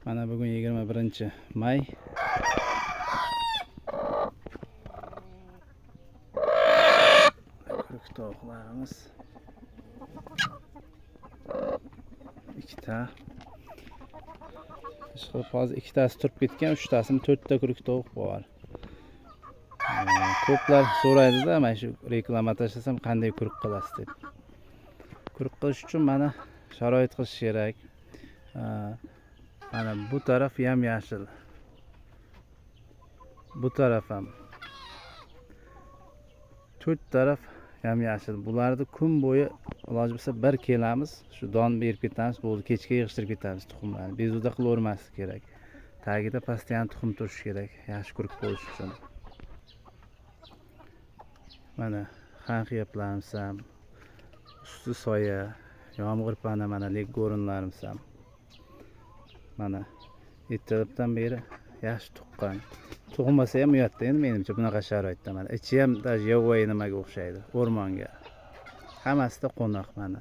Mana bugun 21-may. Quruq tovuqlarimiz. Ikkita. Hozir ikkitasi turib ketgan, uchtasini 4 ta quruq tovuq bor. Ko'plar so'raydi-da, mana shu reklama tashlasam qanday quruq qilasiz deb. Quruq qilish uchun mana sharoit qilish kerak. Mana bu taraf ham yashil. Bu taraf ham. 4 taraf ham yashil. Bularni kun bo'yi iloji bo'lsa bir kelamiz, shu don berib ketamiz, bo'ldi, kechga yig'ishtirib ketamiz tuxumlarni. Bezuda qilavermaslik kerak. Tagida pastiyan tuxum turishi kerak, yaxshi quruq bo'lish uchun. Mana xanqiyaplarimiz ham, usti soya, yomg'ir pana, mana lek o'rinlarimiz ham. Mana ertalabdan beri yaxshi tuqqan. Tug'masa ham uyatda endi menimcha bunaqa sharoitda. Mana ichi ham даже yovvoyi nimaga o'xshaydi, o'rmonga. Hammasida qo'noq mana.